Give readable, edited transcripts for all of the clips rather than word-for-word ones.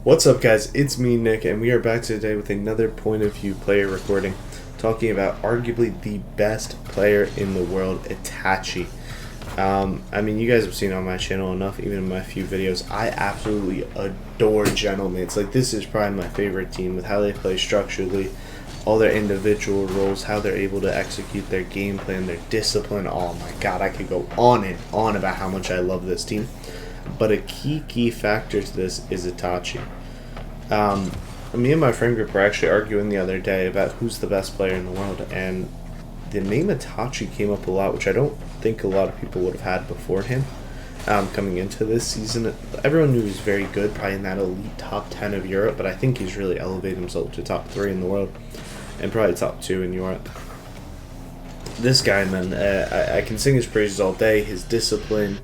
What's up, guys? It's me, Nick, and we are back today with another point of view player recording, talking about arguably the best player in the world, Itachi. I mean, you guys have seen on my channel enough, even in my few videos. I absolutely adore Gentlemen. Like, this is probably my favorite team with how they play structurally, all their individual roles, how they're able to execute their game plan, their discipline. Oh my god, I could go on and on about how much I love this team. But a key factor to this is Itachi. Me and my friend group were actually arguing the other day about who's the best player in the world, and the name Itachi came up a lot, which I don't think a lot of people would have had beforehand. Coming into this season, everyone knew he was very good, probably in that elite top 10 of Europe, but I think he's really elevated himself to top 3 in the world, and probably top 2 in Europe. This guy, man, I can sing his praises all day. His discipline,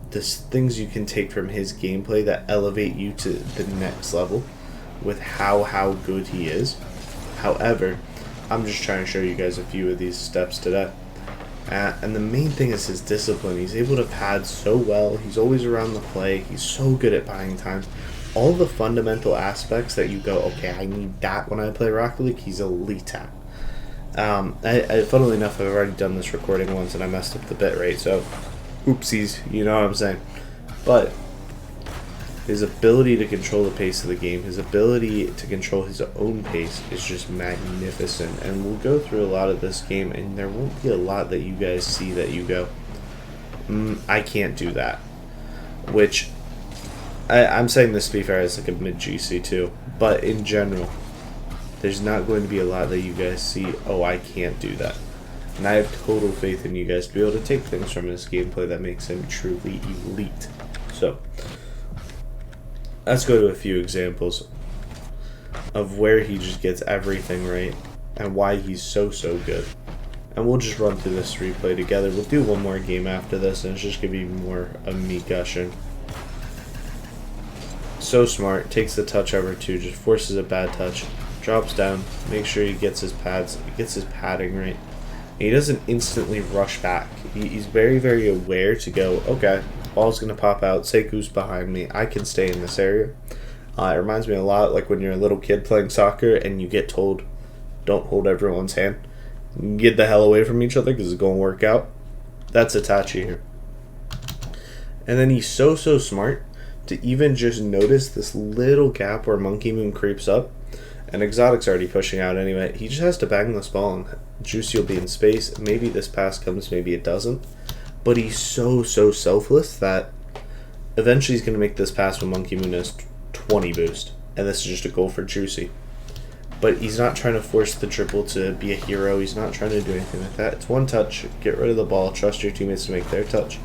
the things you can take from his gameplay that elevate you to the next level with how good he is. However, I'm just trying to show you guys a few of these steps today. And the main thing is his discipline. He's able to pad so well. He's always around the play. He's so good at buying time. All the fundamental aspects that you go, okay, I need that when I play Rocket League, he's elite at. Funnily enough, I've already done this recording once and I messed up the bit rate, so oopsies, you know what I'm saying. But his ability to control the pace of the game, his ability to control his own pace is just magnificent. And we'll go through a lot of this game, and there won't be a lot that you guys see that you go, I can't do that. Which, I'm saying this to be fair, as like a mid-GC too. But in general, there's not going to be a lot that you guys see, oh, I can't do that. And I have total faith in you guys to be able to take things from his gameplay that makes him truly elite. So, let's go to a few examples of where he just gets everything right and why he's so good. And we'll just run through this replay together. We'll do one more game after this, and it's just going to be more of me gushing. So smart, takes the touch over 2, just forces a bad touch, drops down, makes sure he gets his pads, gets his padding right. He doesn't instantly rush back. He's very aware to go, okay, ball's going to pop out, Seiku's behind me, I can stay in this area. It reminds me a lot like when you're a little kid playing soccer and you get told, don't hold everyone's hand. Get the hell away from each other because it's going to work out. That's Itachi here. And then he's so smart to even just notice this little gap where Monkey Moon creeps up. And Exotic's already pushing out anyway. He just has to bang this ball and Juicy will be in space. Maybe this pass comes, maybe it doesn't. But he's so selfless that eventually he's going to make this pass when Monkey Moon has 20 boost. And this is just a goal for Juicy. But he's not trying to force the triple to be a hero. He's not trying to do anything like that. It's one touch, get rid of the ball, trust your teammates to make their touch.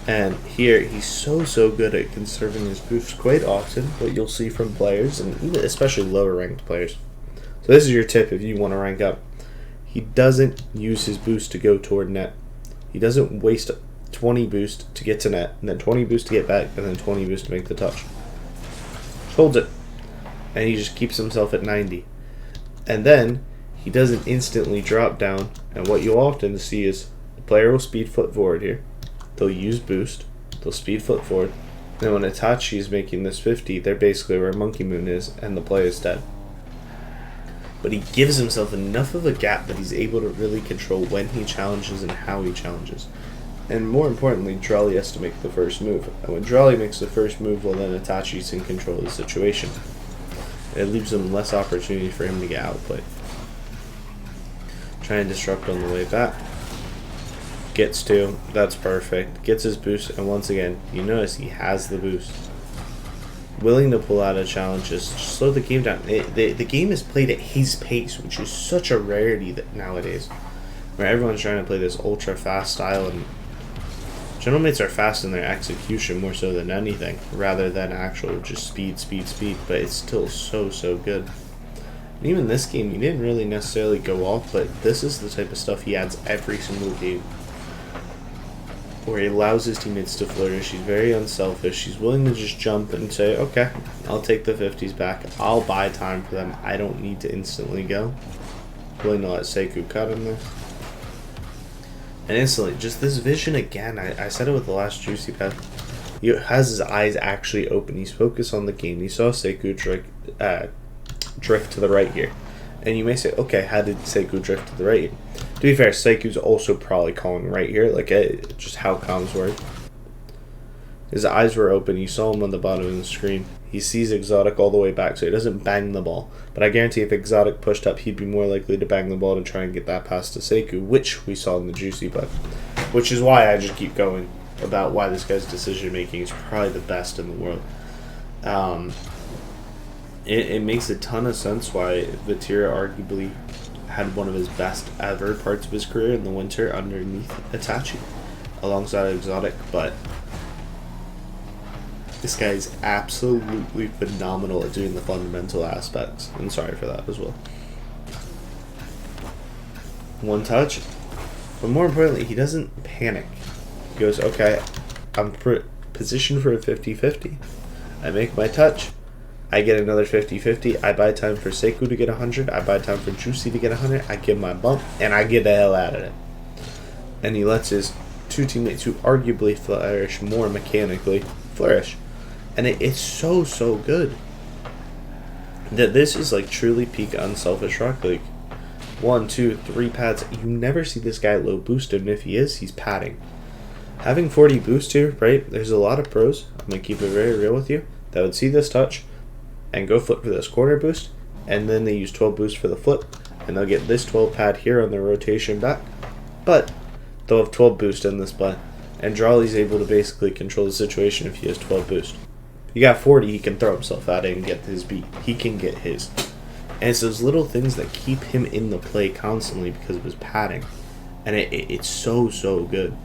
And here, he's so good at conserving his boosts quite often, what you'll see from players, and even especially lower ranked players. So this is your tip if you want to rank up. He doesn't use his boost to go toward net. He doesn't waste 20 boost to get to net, and then 20 boost to get back, and then 20 boost to make the touch. Just holds it. And he just keeps himself at 90. And then, he doesn't instantly drop down, and what you'll often see is the player will speed foot forward here. They'll use boost, they'll speed foot forward, and when Itachi is making this 50, they're basically where Monkey Moon is, and the play is dead. But he gives himself enough of a gap that he's able to really control when he challenges and how he challenges. And more importantly, Drolly has to make the first move. And when Drolly makes the first move, well then Itachi's in control of the situation. It leaves him less opportunity for him to get outplayed. Try and disrupt on the way back. Gets to, that's perfect, gets his boost, and once again, you notice he has the boost. Willing to pull out of challenges, slow the game down. The game is played at his pace, which is such a rarity that nowadays, where everyone's trying to play this ultra fast style, and Gentlemates are fast in their execution more so than anything, rather than actual just speed, but it's still so good. And even this game, he didn't really necessarily go off, but this is the type of stuff he adds every single game, where he allows his teammates to flourish. He's very unselfish. He's willing to just jump and say, okay, I'll take the 50s back. I'll buy time for them. I don't need to instantly go. Willing to let Seiku cut him there. And instantly, just this vision again. I said it with the last Juicy pad. He has his eyes actually open. He's focused on the game. He saw Sekou drift to the right here. And you may say, okay, how did Sekou drift to the right here? To be fair, Sekou's also probably calling right here, like just how comms work. His eyes were open. You saw him on the bottom of the screen. He sees Exotic all the way back, so he doesn't bang the ball. But I guarantee if Exotic pushed up, he'd be more likely to bang the ball to try and get that pass to Sekou, which we saw in the Juicy Bug. Which is why I just keep going about why this guy's decision making is probably the best in the world. It makes a ton of sense why Vatira arguably had one of his best ever parts of his career in the winter underneath Itachi, alongside Exotic, but this guy is absolutely phenomenal at doing the fundamental aspects. I'm sorry for that as well. One touch, but more importantly, he doesn't panic. He goes, okay, I'm positioned for a 50-50. I make my touch. I get another 50-50. I buy time for Sekou to get 100. I buy time for Juicy to get 100. I give my bump, and I get the hell out of it. And he lets his two teammates, who arguably flourish more mechanically, flourish. And it's so good. That this is like truly peak unselfish Rocket League. 1, 2, 3 pads. You never see this guy low boosted, and if he is, he's padding. Having 40 boost here, right? There's a lot of pros, I'm going to keep it very real with you, that would see this touch and go flip for this corner boost, and then they use 12 boost for the flip, and they'll get this 12 pad here on their rotation back, but they'll have 12 boost in this play, and Drawley's able to basically control the situation if he has 12 boost. If he got 40, he can throw himself at it and get his beat. He can get his. And it's those little things that keep him in the play constantly because of his padding, and it's so good.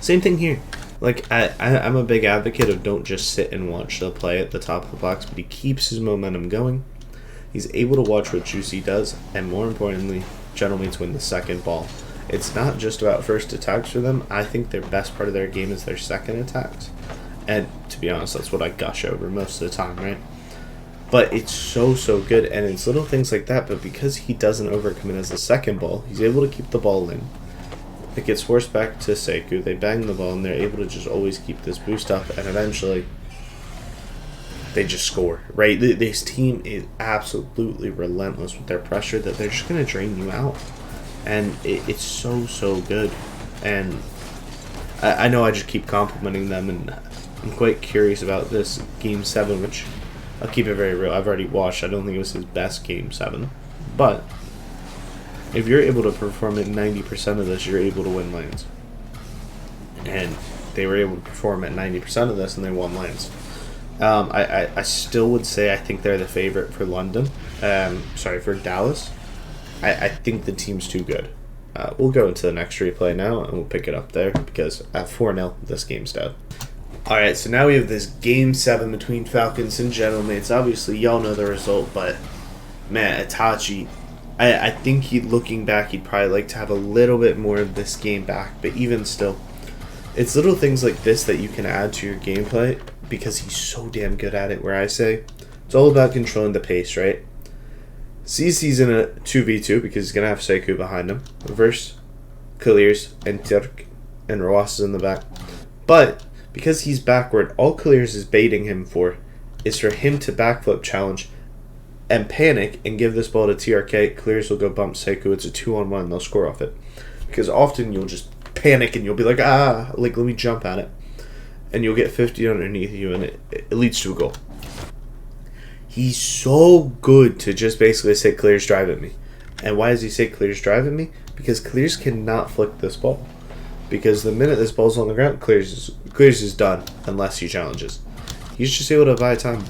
Same thing here. Like, I'm a big advocate of don't just sit and watch the play at the top of the box, but he keeps his momentum going. He's able to watch what Juicy does, and more importantly, Gentlemates win the second ball. It's not just about first attacks for them. I think their best part of their game is their second attacks. And to be honest, that's what I gush over most of the time, right? But it's so good, and it's little things like that, but because he doesn't overcommit as the second ball, he's able to keep the ball in. It gets forced back to Sekou, they bang the ball, and they're able to just always keep this boost up, and eventually they just score, right? This team is absolutely relentless with their pressure that they're just going to drain you out, and it's so good. And I know I just keep complimenting them, and I'm quite curious about this Game 7, which I'll keep it very real. I've already watched. I don't think it was his best Game 7, but if you're able to perform at 90% of this, you're able to win lanes. And they were able to perform at 90% of this, and they won lanes. I still would say I think they're the favorite for London. For Dallas. I think the team's too good. We'll go into the next replay now, and we'll pick it up there, because at 4-0, this game's dead. Alright, so now we have this Game 7 between Falcons and Gentlemates. Obviously, y'all know the result, but man, Itachi, I think looking back, he'd probably like to have a little bit more of this game back, but even still, it's little things like this that you can add to your gameplay because he's so damn good at it, where I say it's all about controlling the pace, right? CC's in a 2v2 because he's going to have Sekou behind him, versus Clears and Turk, and Roas is in the back. But because he's backward, all Clears is baiting him for is for him to backflip challenge and panic and give this ball to TRK. Clears will go bump Sekou. It's a 2-on-1 and they'll score off it. Because often you'll just panic and you'll be like, let me jump at it. And you'll get 50 underneath you, and it leads to a goal. He's so good to just basically say, Clears drive at me. And why does he say Clears drive at me? Because Clears cannot flick this ball. Because the minute this ball's on the ground, Clears is done unless he challenges. He's just able to buy time.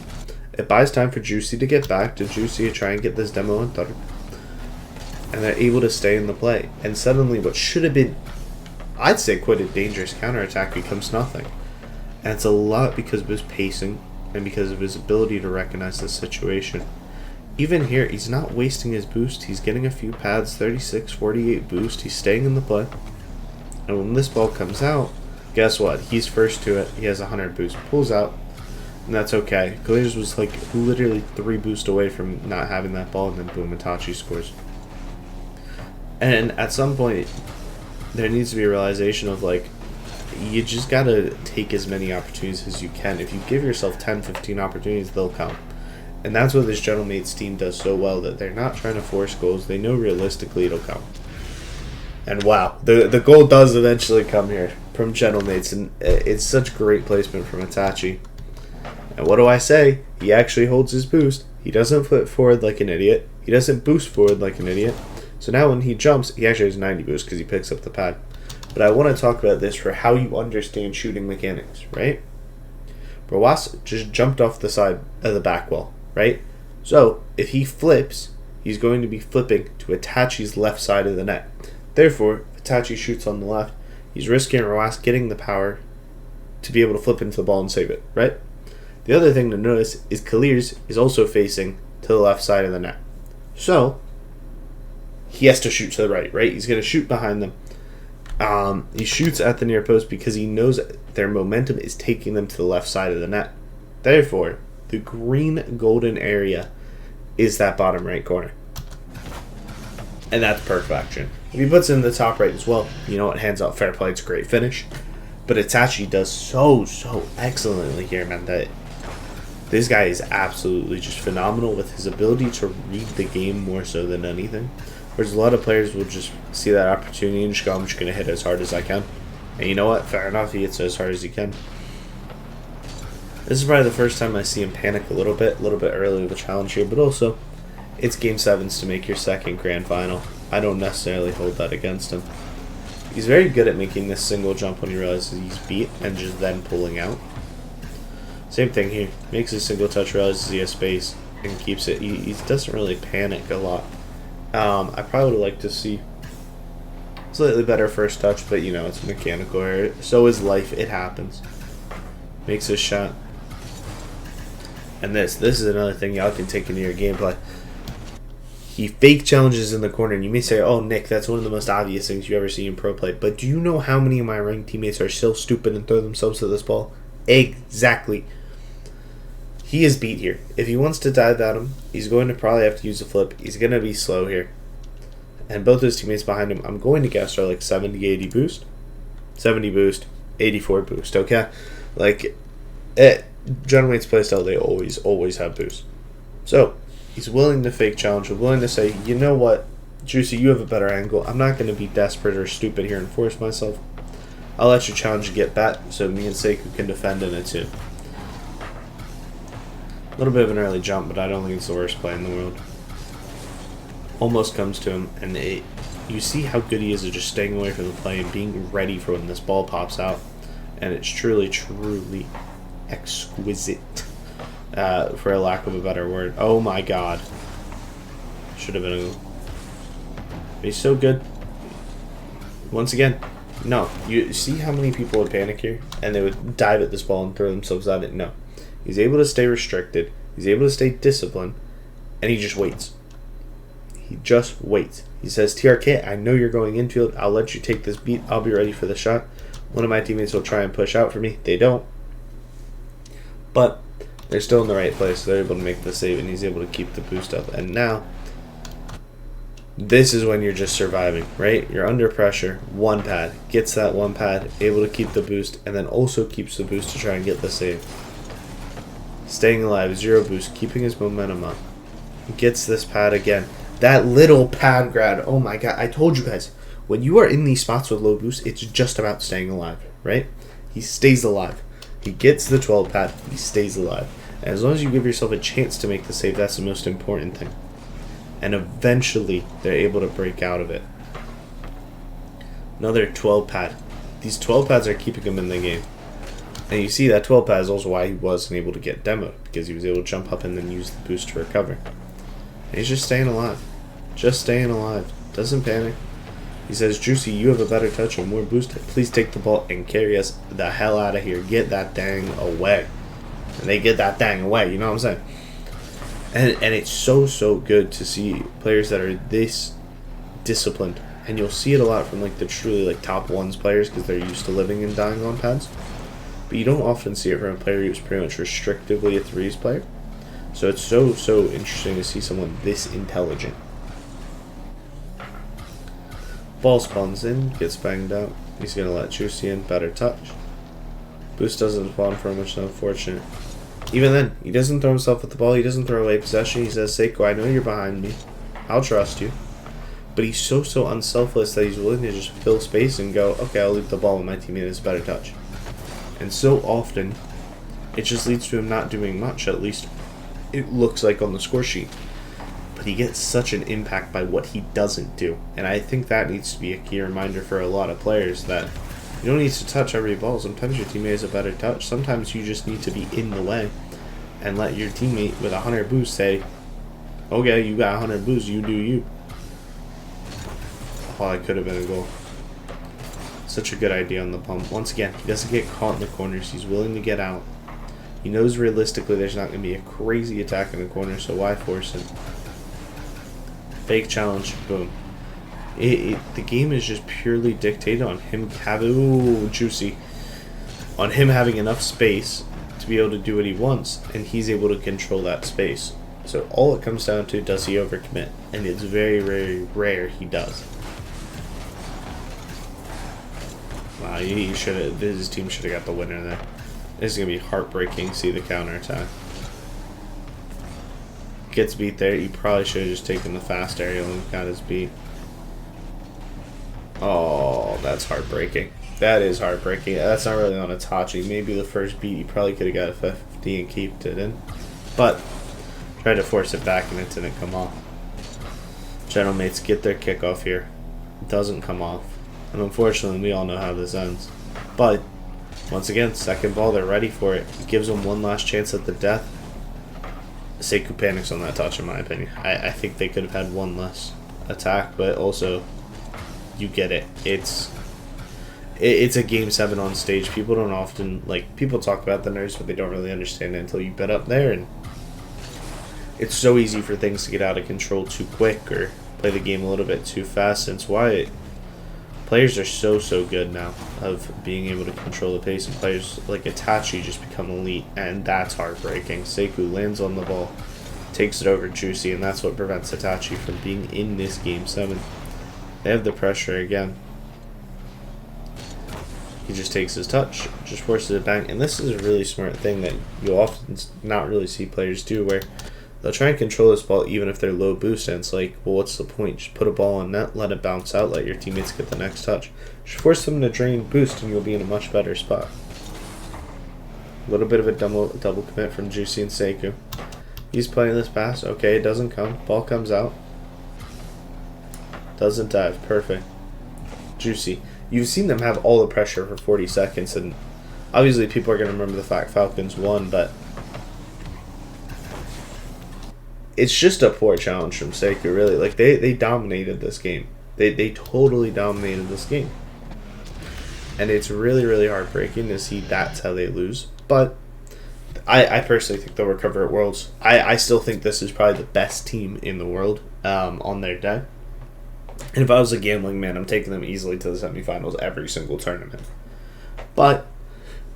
It buys time for Juicy to get back, to Juicy to try and get this demo on third. And they're able to stay in the play. And suddenly what should have been, I'd say, quite a dangerous counterattack becomes nothing. And it's a lot because of his pacing and because of his ability to recognize the situation. Even here, he's not wasting his boost. He's getting a few pads, 36, 48 boost. He's staying in the play. And when this ball comes out, guess what? He's first to it. He has 100 boost. Pulls out. And that's okay. Clears was like literally 3 boost away from not having that ball, and then boom, Itachi scores. And at some point, there needs to be a realization of like, you just gotta take as many opportunities as you can. If you give yourself 10, 15 opportunities, they'll come. And that's what this Gentlemates team does so well, that they're not trying to force goals. They know realistically it'll come. And wow, the goal does eventually come here from Gentlemates, and it's such great placement from Itachi. And what do I say? He actually holds his boost. He doesn't flip forward like an idiot. He doesn't boost forward like an idiot. So now when he jumps, he actually has 90 boost because he picks up the pad. But I want to talk about this for how you understand shooting mechanics, right? Brawas just jumped off the side of the back wall, right? So if he flips, he's going to be flipping to Itachi's left side of the net. Therefore, if Itachi shoots on the left, he's risking Brawas getting the power to be able to flip into the ball and save it, right? The other thing to notice is Kalir's is also facing to the left side of the net. So he has to shoot to the right? He's going to shoot behind them. He shoots at the near post because he knows their momentum is taking them to the left side of the net. Therefore, the green golden area is that bottom right corner. And that's perfection. If he puts it in the top right as well, you know what, hands out fair play, it's a great finish. But Itachi does so excellently here, man, that this guy is absolutely just phenomenal with his ability to read the game more so than anything. Whereas a lot of players will just see that opportunity and just go, I'm just going to hit as hard as I can. And you know what? Fair enough, he hits as hard as he can. This is probably the first time I see him panic a little bit early with the challenge here, but also, it's Game 7s to make your second grand final. I don't necessarily hold that against him. He's very good at making this single jump when he realizes he's beat and just then pulling out. Same thing here. Makes a single touch, realizes he has space, and keeps it. He doesn't really panic a lot. I probably would like to see slightly better first touch, but you know, it's mechanical error. So is life, it happens. Makes his shot. And this is another thing y'all can take into your gameplay. He fake challenges in the corner, and you may say, oh, Nick, that's one of the most obvious things you ever see in pro play. But do you know how many of my ranked teammates are so stupid and throw themselves at this ball? Exactly. He is beat here. If he wants to dive at him, he's going to probably have to use a flip. He's going to be slow here. And both his teammates behind him, I'm going to guess, are like 70, 80 boost. 70 boost, 84 boost, okay? Like, Gentlemate's playstyle, they always have boost. So, he's willing to fake challenge. He's willing to say, you know what, Juicy, you have a better angle. I'm not going to be desperate or stupid here and force myself. I'll let you challenge and get bat so me and Seiko can defend in it too. A little bit of an early jump, but I don't think it's the worst play in the world. Almost comes to him, and you see how good he is at just staying away from the play and being ready for when this ball pops out. And it's truly exquisite, for a lack of a better word. Oh my god. Should have been a goal. But he's so good. Once again, no. You see how many people would panic here? And they would dive at this ball and throw themselves at it? No. He's able to stay restricted. He's able to stay disciplined. And he just waits. He just waits. He says, TRK, I know you're going infield. I'll let you take this beat. I'll be ready for the shot. One of my teammates will try and push out for me. They don't. But they're still in the right place. They're able to make the save, and he's able to keep the boost up. And now, this is when you're just surviving, right? You're under pressure. One pad. Gets that one pad. Able to keep the boost, and then also keeps the boost to try and get the save. Staying alive. 0 boost. Keeping his momentum up. Gets this pad again. That little pad grab. Oh my god. I told you guys. When you are in these spots with low boost, it's just about staying alive, right? He stays alive. He gets the 12 pad. He stays alive. And as long as you give yourself a chance to make the save, that's the most important thing. And eventually, they're able to break out of it. Another 12 pad. These 12 pads are keeping him in the game. And you see that 12 pad is also why he wasn't able to get demoed, because he was able to jump up and then use the boost to recover. And he's just staying alive. Just staying alive. Doesn't panic. He says, Juicy, you have a better touch and more boost. Please take the ball and carry us the hell out of here. Get that dang away. And they get that dang away, you know what I'm saying? And it's so good to see players that are this disciplined. And you'll see it a lot from like the truly like top ones players because they're used to living and dying on pads. But you don't often see it from a player who's pretty much restrictively a threes player. So it's so interesting to see someone this intelligent. Ball spawns in, gets banged out. He's going to let Juicy in. Better touch. Boost doesn't spawn for him, which is unfortunate. Even then, he doesn't throw himself at the ball. He doesn't throw away possession. He says, Seiko, I know you're behind me. I'll trust you. But he's so unselfless that he's willing to just fill space and go, okay, I'll leave the ball when my teammate has a better touch. And so often, it just leads to him not doing much, at least it looks like on the score sheet. But he gets such an impact by what he doesn't do. And I think that needs to be a key reminder for a lot of players that you don't need to touch every ball. Sometimes your teammate has a better touch. Sometimes you just need to be in the way and let your teammate with 100 boost say, okay, you got 100 boost, you do you. Oh, that could have been a goal. Such a good idea on the pump. Once again, he doesn't get caught in the corners. He's willing to get out. He knows realistically there's not going to be a crazy attack in the corner, so why force it? Fake challenge, boom. The game is just purely dictated on him having, Juicy, on him having enough space to be able to do what he wants, and he's able to control that space. So all it comes down to, does he overcommit? And it's very, very rare he does. Wow, his team should have got the winner there. This is going to be heartbreaking. See the counterattack. Gets beat there. He probably should have just taken the fast aerial and got his beat. Oh, that's heartbreaking. That is heartbreaking. That's not really on Itachi. Maybe the first beat, he probably could have got a 50 and kept it in. But, tried to force it back and it didn't come off. Gentlemates get their kickoff here. It doesn't come off. And unfortunately, we all know how this ends. But, once again, second ball, they're ready for it. He gives them one last chance at the death. Sekou panics on that touch, in my opinion. I think they could have had one less attack, but also, you get it. It's a game 7 on stage. People don't often, people talk about the nerves, but they don't really understand it until you bet up there, and it's so easy for things to get out of control too quick or play the game a little bit too fast. And it's why players are so good now of being able to control the pace, and players like Itachi just become elite, and that's heartbreaking. Sekou lands on the ball, takes it over Juicy, and that's what prevents Itachi from being in this game 7. They have the pressure again. He just takes his touch, just forces it back, and this is a really smart thing that you'll often not really see players do, where they'll try and control this ball even if they're low boost, and it's like, well, what's the point? Just put a ball on net, let it bounce out, let your teammates get the next touch. Just force them to drain boost, and you'll be in a much better spot. A little bit of a double commit from Juicy and Sekou. He's playing this pass. Okay, it doesn't come. Ball comes out. Doesn't dive. Perfect. Juicy. You've seen them have all the pressure for 40 seconds, and obviously people are going to remember the fact Falcons won, but it's just a poor challenge from Sekou, really. Like, they dominated this game. They totally dominated this game. And it's really heartbreaking to see that's how they lose. But I personally think they'll recover at Worlds. I still think this is probably the best team in the world on their day. And if I was a gambling man, I'm taking them easily to the semifinals every single tournament. But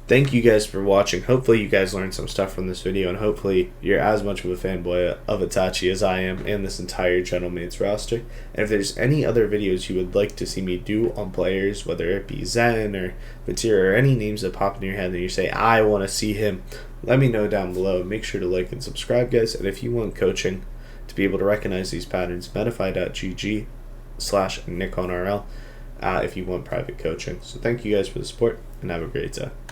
thank you guys for watching. Hopefully you guys learned some stuff from this video, and hopefully you're as much of a fanboy of Itachi as I am and this entire Gentlemates roster. And if there's any other videos you would like to see me do on players, whether it be Zen or Vatira or any names that pop in your head and you say, I want to see him, let me know down below. Make sure to like and subscribe, guys. And if you want coaching to be able to recognize these patterns, metafy.gg/NikonRL if you want private coaching. So thank you guys for the support, and have a great day.